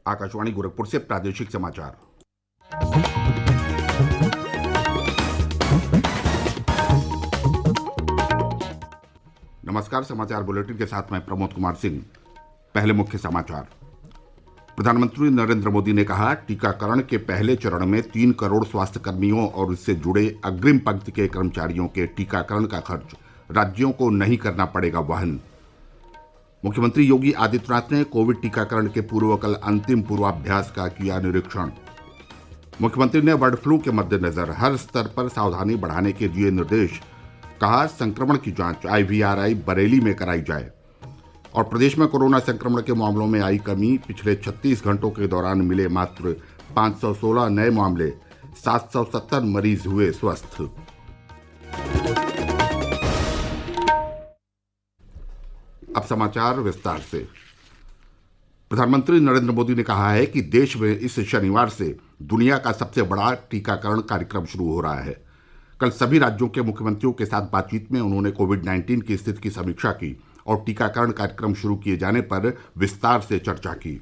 आकाशवाणी गोरखपुर से प्रादेशिक समाचार। नमस्कार। समाचार बुलेटिन के साथ मैं प्रमोद कुमार सिंह। पहले मुख्य समाचार। प्रधानमंत्री नरेंद्र मोदी ने कहा, टीकाकरण के पहले चरण में 3 करोड़ स्वास्थ्यकर्मियों और इससे जुड़े अग्रिम पंक्ति के कर्मचारियों के टीकाकरण का खर्च राज्यों को नहीं करना पड़ेगा वहन। मुख्यमंत्री योगी आदित्यनाथ ने कोविड टीकाकरण के पूर्व कल अंतिम पूर्वाभ्यास का किया निरीक्षण। मुख्यमंत्री ने बर्ड फ्लू के मद्देनजर हर स्तर पर सावधानी बढ़ाने के दिए निर्देश। कहा, संक्रमण की जांच IVRI बरेली में कराई जाए। और प्रदेश में कोरोना संक्रमण के मामलों में आई कमी। पिछले 36 घंटों के दौरान मिले मात्र 516 नए मामले, 770 मरीज हुए स्वस्थ। अब समाचार विस्तार से। प्रधानमंत्री नरेंद्र मोदी ने कहा है कि देश में इस शनिवार से दुनिया का सबसे बड़ा टीकाकरण कार्यक्रम शुरू हो रहा है। कल सभी राज्यों के मुख्यमंत्रियों के साथ बातचीत में उन्होंने कोविड-19 की स्थिति की समीक्षा की और टीकाकरण कार्यक्रम शुरू किए जाने पर विस्तार से चर्चा की।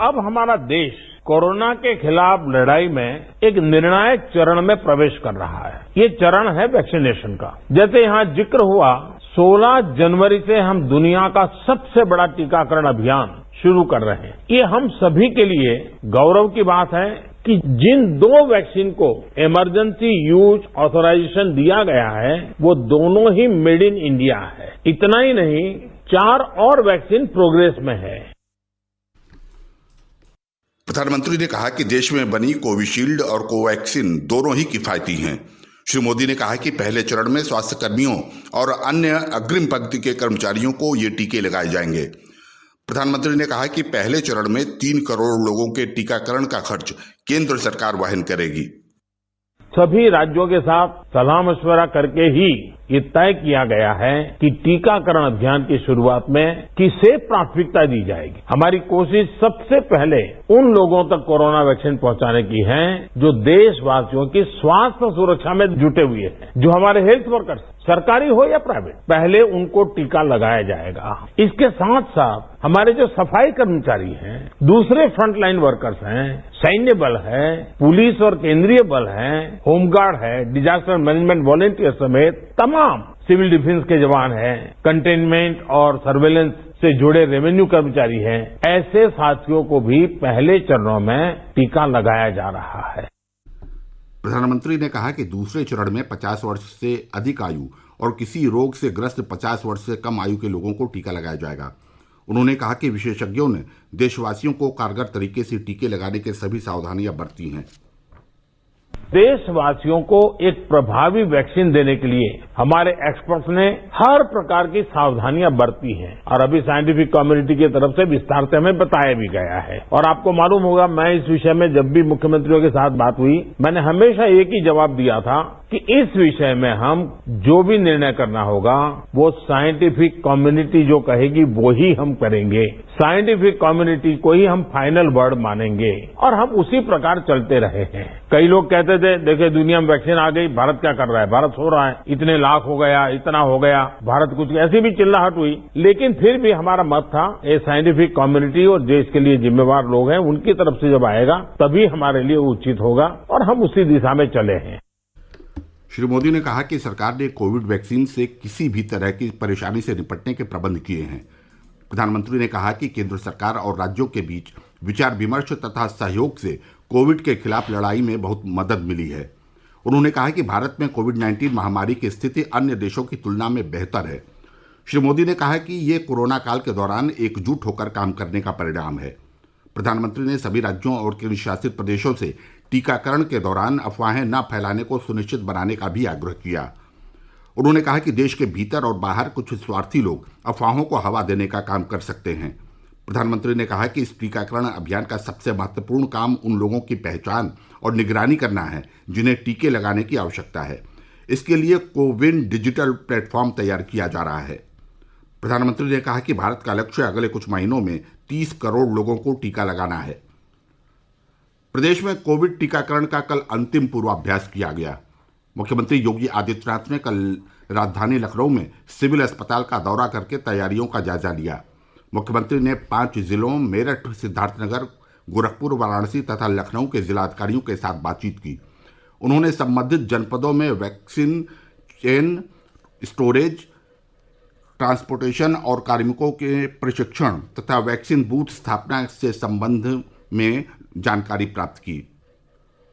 अब हमारा देश कोरोना के खिलाफ लड़ाई में एक निर्णायक चरण में प्रवेश कर रहा है। ये चरण है वैक्सीनेशन का। जैसे यहाँ जिक्र हुआ, 16 जनवरी से हम दुनिया का सबसे बड़ा टीकाकरण अभियान शुरू कर रहे हैं। ये हम सभी के लिए गौरव की बात है कि जिन 2 वैक्सीन को इमरजेंसी यूज ऑथराइजेशन दिया गया है, वो दोनों ही मेड इन इंडिया है। इतना ही नहीं, 4 और वैक्सीन प्रोग्रेस में है। प्रधानमंत्री ने कहा कि देश में बनी कोविशील्ड और कोवैक्सीन दोनों ही किफायती हैं। श्री मोदी ने कहा कि पहले चरण में स्वास्थ्य कर्मियों और अन्य अग्रिम पंक्ति के कर्मचारियों को ये टीके लगाए जाएंगे। प्रधानमंत्री ने कहा कि पहले चरण में 3 करोड़ लोगों के टीकाकरण का खर्च केंद्र सरकार वहन करेगी। सभी राज्यों के साथ सलाह मशवरा करके ही ये तय किया गया है कि टीकाकरण अभियान की शुरुआत में किसे प्राथमिकता दी जाएगी। हमारी कोशिश सबसे पहले उन लोगों तक कोरोना वैक्सीन पहुंचाने की है जो देशवासियों की स्वास्थ्य सुरक्षा में जुटे हुए हैं, जो हमारे हेल्थ वर्कर्स, सरकारी हो या प्राइवेट, पहले उनको टीका लगाया जाएगा। इसके साथ साथ हमारे जो सफाई कर्मचारी हैं, दूसरे फ्रंटलाइन वर्कर्स हैं, सैन्य बल है, पुलिस और केंद्रीय बल है, होमगार्ड है, डिजास्टर मैनेजमेंट वॉलेंटियर समेत तमाम सिविल डिफेंस के जवान हैं, कंटेनमेंट और सर्वेलेंस से जुड़े रेवेन्यू कर्मचारी हैं, ऐसे साथियों को भी पहले चरणों में टीका लगाया जा रहा है। प्रधानमंत्री ने कहा कि दूसरे चरण में 50 वर्ष से अधिक आयु और किसी रोग से ग्रस्त 50 वर्ष से कम आयु के लोगों को टीका लगाया जाएगा। उन्होंने कहा कि विशेषज्ञों ने देशवासियों को कारगर तरीके से टीके लगाने के सभी सावधानियां बरती हैं। देशवासियों को एक प्रभावी वैक्सीन देने के लिए हमारे एक्सपर्ट्स ने हर प्रकार की सावधानियां बरती हैं और अभी साइंटिफिक कम्युनिटी की तरफ से विस्तार से हमें बताया भी गया है। और आपको मालूम होगा, मैं इस विषय में जब भी मुख्यमंत्रियों के साथ बात हुई, मैंने हमेशा एक ही जवाब दिया था कि इस विषय में हम जो भी निर्णय करना होगा वो साइंटिफिक कम्युनिटी जो कहेगी वो ही हम करेंगे। साइंटिफिक कम्युनिटी को ही हम फाइनल वर्ड मानेंगे और हम उसी प्रकार चलते रहे हैं। कई लोग कहते थे, देखिए दुनिया में वैक्सीन आ गई, भारत क्या कर रहा है, भारत सो रहा है, इतने लाख हो गया, इतना हो गया, भारत कुछ, ऐसी भी चिल्लाहट हुई। लेकिन फिर भी हमारा मत था, ये साइंटिफिक कम्युनिटी और देश के लिए जिम्मेवार लोग हैं, उनकी तरफ से जब आएगा तभी हमारे लिए उचित होगा और हम उसी दिशा में चले हैं। श्री मोदी ने कहा कि सरकार ने कोविड वैक्सीन से किसी भी तरह की परेशानी से निपटने के प्रबंध किए हैं। प्रधानमंत्री ने कहा कि केंद्र सरकार और राज्यों के बीच विचार विमर्श तथा सहयोग से कोविड के खिलाफ लड़ाई में बहुत मदद मिली है। उन्होंने कहा कि भारत में कोविड-19 महामारी की स्थिति अन्य देशों की तुलना में बेहतर है। श्री मोदी ने कहा कि ये कोरोना काल के दौरान एकजुट होकर काम करने का परिणाम है। प्रधानमंत्री ने सभी राज्यों और केंद्र शासित प्रदेशों से टीकाकरण के दौरान अफवाहें न फैलाने को सुनिश्चित बनाने का भी आग्रह किया। उन्होंने कहा कि देश के भीतर और बाहर कुछ स्वार्थी लोग अफवाहों को हवा देने का काम कर सकते हैं। प्रधानमंत्री ने कहा कि इस टीकाकरण अभियान का सबसे महत्वपूर्ण काम उन लोगों की पहचान और निगरानी करना है जिन्हें टीके लगाने की आवश्यकता है। इसके लिए कोविन डिजिटल प्लेटफॉर्म तैयार किया जा रहा है। प्रधानमंत्री ने कहा कि भारत का लक्ष्य अगले कुछ महीनों में 30 करोड़ लोगों को टीका लगाना है। प्रदेश में कोविड टीकाकरण का कल अंतिम पूर्वाभ्यास किया गया। मुख्यमंत्री योगी आदित्यनाथ ने कल राजधानी लखनऊ में सिविल अस्पताल का दौरा करके तैयारियों का जायजा लिया। मुख्यमंत्री ने 5 जिलों मेरठ, सिद्धार्थनगर, गोरखपुर, वाराणसी तथा लखनऊ के जिलाधिकारियों के साथ बातचीत की। उन्होंने संबंधित जनपदों में वैक्सीन चेन, स्टोरेज, ट्रांसपोर्टेशन और कार्मिकों के प्रशिक्षण तथा वैक्सीन बूथ स्थापना से संबंध में जानकारी प्राप्त की।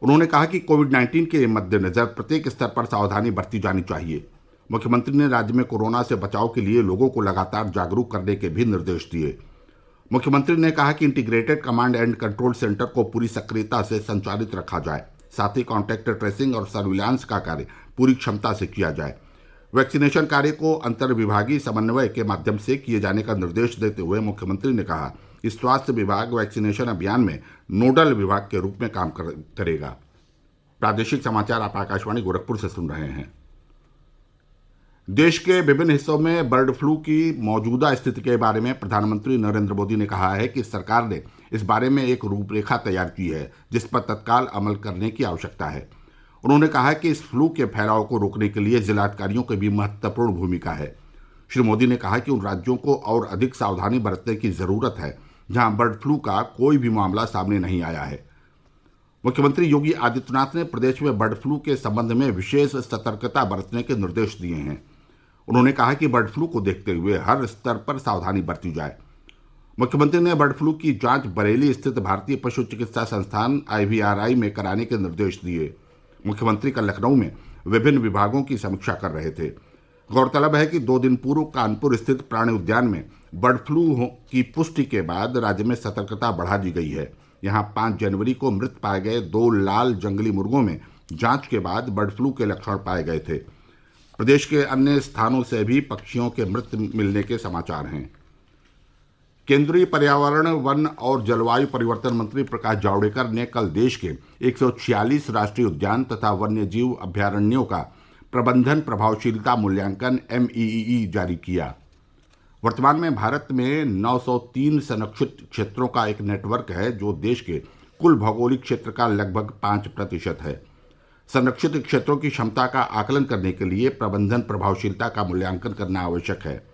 उन्होंने कहा कि कोविड-19 के मद्देनजर प्रत्येक स्तर पर सावधानी बरती जानी चाहिए। मुख्यमंत्री ने राज्य में कोरोना से बचाव के लिए लोगों को लगातार जागरूक करने के भी निर्देश दिए। मुख्यमंत्री ने कहा कि integrated command and control centre को पूरी सक्रियता से संचालित रखा जाए, साथ ही कॉन्टैक्ट ट्रेसिंग और सर्विलांस का कार्य पूरी क्षमता से किया जाए। वैक्सीनेशन कार्य को अंतर्विभागीय समन्वय के माध्यम से किए जाने का निर्देश देते हुए मुख्यमंत्री ने कहा कि स्वास्थ्य विभाग वैक्सीनेशन अभियान में नोडल विभाग के रूप में काम करेगा। प्रादेशिक समाचार आप आकाशवाणी गोरखपुर से सुन रहे हैं। देश के विभिन्न हिस्सों में बर्ड फ्लू की मौजूदा स्थिति के बारे में प्रधानमंत्री नरेंद्र मोदी ने कहा है कि सरकार ने इस बारे में एक रूपरेखा तैयार की है, जिस पर तत्काल अमल करने की आवश्यकता है। उन्होंने कहा कि इस फ्लू के फैलाव को रोकने के लिए जिलाधिकारियों की भी महत्वपूर्ण भूमिका है। श्री मोदी ने कहा कि उन राज्यों को और अधिक सावधानी बरतने की जरूरत है जहां बर्ड फ्लू का कोई भी मामला सामने नहीं आया है। मुख्यमंत्री योगी आदित्यनाथ ने प्रदेश में बर्ड फ्लू के संबंध में विशेष सतर्कता बरतने के निर्देश दिए हैं। उन्होंने कहा कि बर्ड फ्लू को देखते हुए हर स्तर पर सावधानी बरती जाए। मुख्यमंत्री ने बर्ड फ्लू की जांच बरेली स्थित भारतीय पशु चिकित्सा संस्थान IVRI में कराने के निर्देश दिए। मुख्यमंत्री कल लखनऊ में विभिन्न विभागों की समीक्षा कर रहे थे। गौरतलब है कि 2 दिन पूर्व कानपुर स्थित प्राणि उद्यान में बर्ड फ्लू की पुष्टि के बाद राज्य में सतर्कता बढ़ा दी गई है। यहाँ 5 जनवरी को मृत पाए गए 2 लाल जंगली मुर्गों में जांच के बाद बर्ड फ्लू के लक्षण पाए गए थे। प्रदेश के अन्य स्थानों से भी पक्षियों के मृत मिलने के समाचार हैं। केंद्रीय पर्यावरण, वन और जलवायु परिवर्तन मंत्री प्रकाश जावड़ेकर ने कल देश के 146 राष्ट्रीय उद्यान तथा वन्य जीव अभयारण्यों का प्रबंधन प्रभावशीलता मूल्यांकन MEEE जारी किया। वर्तमान में भारत में 903 संरक्षित क्षेत्रों का एक नेटवर्क है, जो देश के कुल भौगोलिक क्षेत्र का लगभग 5% है। संरक्षित क्षेत्रों की क्षमता का आकलन करने के लिए प्रबंधन प्रभावशीलता का मूल्यांकन करना आवश्यक है।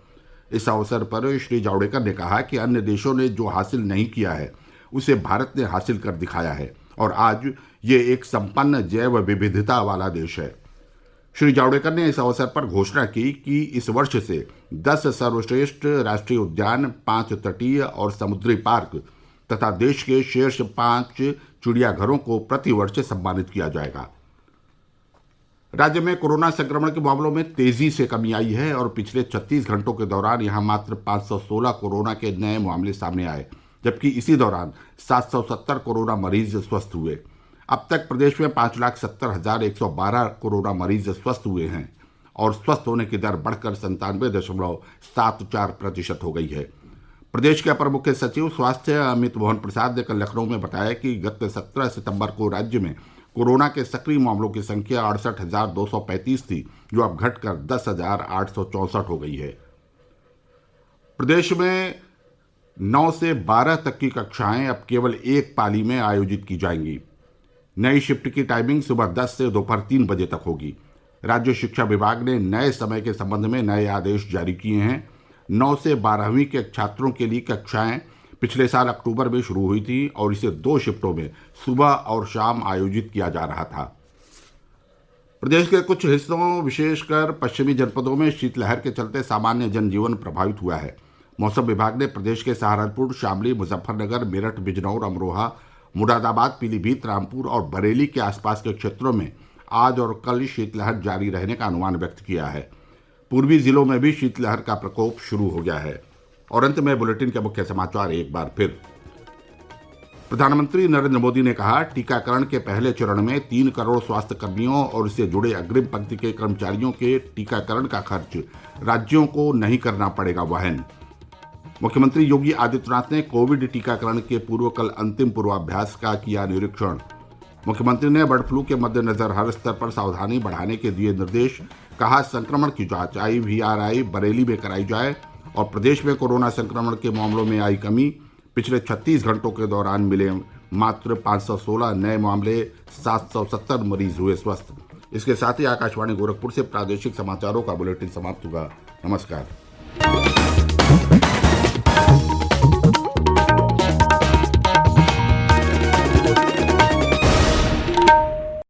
इस अवसर पर श्री जावड़ेकर ने कहा कि अन्य देशों ने जो हासिल नहीं किया है, उसे भारत ने हासिल कर दिखाया है और आज ये एक संपन्न जैव विविधता वाला देश है। श्री जावड़ेकर ने इस अवसर पर घोषणा की कि इस वर्ष से 10 सर्वश्रेष्ठ राष्ट्रीय उद्यान, 5 तटीय और समुद्री पार्क तथा देश के शीर्ष 5 चिड़ियाघरों को प्रतिवर्ष सम्मानित किया जाएगा। राज्य में कोरोना संक्रमण के मामलों में तेजी से कमी आई है और पिछले 36 घंटों के दौरान यहां मात्र 516 कोरोना के नए मामले सामने आए, जबकि इसी दौरान 770 कोरोना मरीज स्वस्थ हुए। अब तक प्रदेश में 5,70,112 कोरोना मरीज स्वस्थ हुए हैं और स्वस्थ होने की दर बढ़कर 97.74% हो गई है। प्रदेश के अपर मुख्य सचिव स्वास्थ्य अमित मोहन प्रसाद ने कल लखनऊ में बताया कि गत 17 सितंबर को राज्य में कोरोना के सक्रिय मामलों की संख्या 68,235 थी, जो अब घटकर 10,864 हो गई है। प्रदेश में 9 से 12 तक की कक्षाएं अब केवल एक पाली में आयोजित की जाएंगी। नई शिफ्ट की टाइमिंग सुबह 10 से दोपहर 3 बजे तक होगी। राज्य शिक्षा विभाग ने नए समय के संबंध में नए आदेश जारी किए हैं। 9 से 12वीं के छात्रों के लिए कक्षाएं पिछले साल अक्टूबर में शुरू हुई थी और इसे 2 शिफ्टों में सुबह और शाम आयोजित किया जा रहा था। प्रदेश के कुछ हिस्सों, विशेषकर पश्चिमी जनपदों में शीतलहर के चलते सामान्य जनजीवन प्रभावित हुआ है। मौसम विभाग ने प्रदेश के सहारनपुर, शामली, मुजफ्फरनगर, मेरठ, बिजनौर, अमरोहा, मुरादाबाद, पीलीभीत, रामपुर और बरेली के आसपास के क्षेत्रों में आज और कल शीतलहर जारी रहने का अनुमान व्यक्त किया है। पूर्वी जिलों में भी शीतलहर का प्रकोप शुरू हो गया है। और अंत में बुलेटिन के मुख्य समाचार एक बार फिर। प्रधानमंत्री नरेंद्र मोदी ने कहा, टीकाकरण के पहले चरण में 3 करोड़ स्वास्थ्य कर्मियों और इससे जुड़े अग्रिम पंक्ति के कर्मचारियों के टीकाकरण का खर्च राज्यों को नहीं करना पड़ेगा वहन। मुख्यमंत्री योगी आदित्यनाथ ने कोविड टीकाकरण के पूर्व कल अंतिम पूर्वाभ्यास का किया निरीक्षण। मुख्यमंत्री ने बर्ड फ्लू के मद्देनजर हर स्तर पर सावधानी बढ़ाने के दिए निर्देश। कहा, संक्रमण की जांच IVRI बरेली में कराई जाए और प्रदेश में कोरोना संक्रमण के मामलों में आई कमी। पिछले 36 घंटों के दौरान मिले मात्र 516 नए मामले, 770 मरीज हुए स्वस्थ। इसके साथ ही आकाशवाणी गोरखपुर से प्रादेशिक समाचारों का बुलेटिन समाप्त हुआ। नमस्कार।